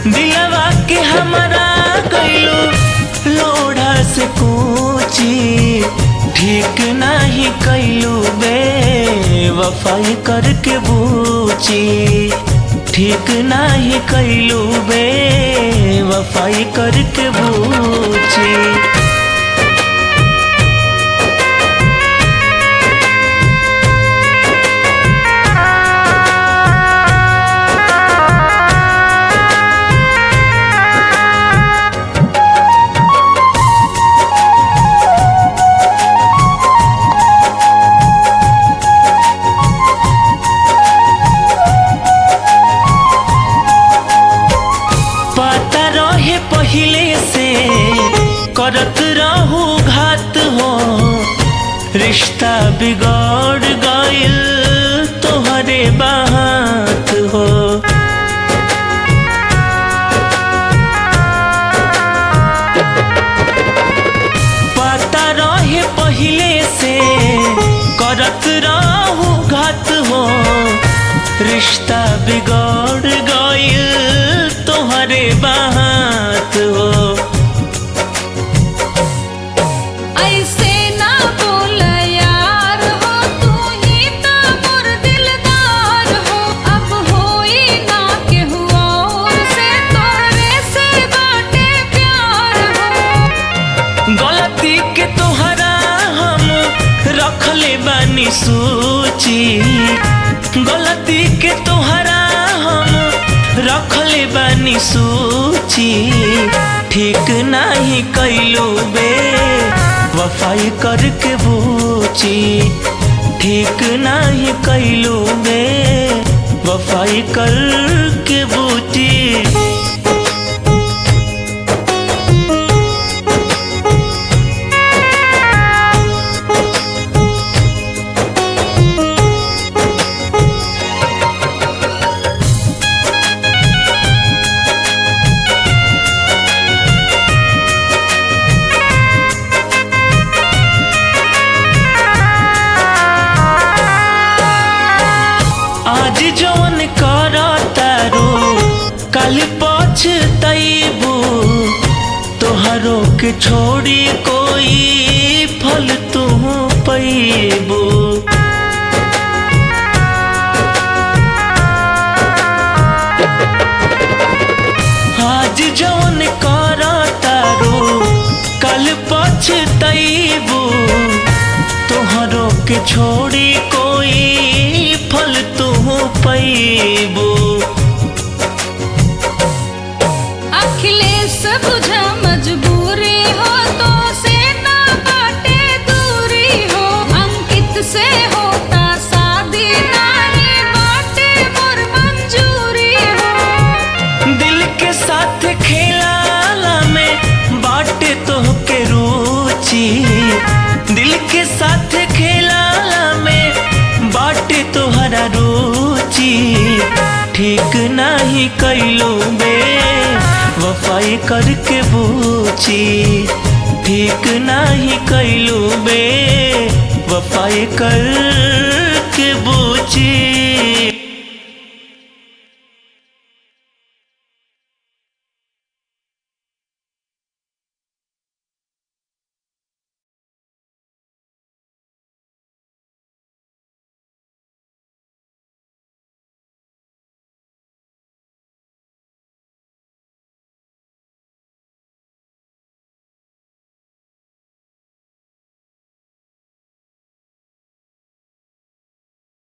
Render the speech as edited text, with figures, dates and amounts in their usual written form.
दिलवा के हमारा कैलू लोढ़ा से कूची, ठीक नहीं कैलू बेवफाई करके बूची, ठीक नहीं कैलू बेवफाई करके बूची। पहिले से करत रहू घात हो, रिश्ता बिगड़ गइल तोहरे बात हो। पता रहे पहिले से करत रहू घात हो, रिश्ता बिगड़ गइल तोहरे बात हो। ऐसे ना बोल यार हो, तू ही तो मोर दिलदार हो। अब होई ना केहू और से, तोरे से बाटे प्यार हो। गलती के तोहरा हम रखले बानी सोची, गलती के तोहरा हम रखले बानी सोची, ठीक नहीं कैलू बेवफाई करके बूची, ठीक नहीं कैलू बेवफाई करके बूची। आज जौन करतारू कल पछतैबू, तोहरो के छोड़ी कोई फल तू पैबू। आज जौन करतारू कल पछतैबू, तोहरो के छोड़ी कोई फल तू पैबू। अखिलेश बुझ मजबूरी हो, तो से ना बाटे दूरी हो। अंकित से होता शादी, नहीं बाटे मोर मंजूरी हो। दिल के साथ खेलाला में बाटे तोहके रुचि, दिल के साथ खेलाला में बाटे तोहरा रुचि, ठीक नहीं कैलू बेवफाई करके बूची, ठीक नहीं कैलू बेवफाई करके बूची।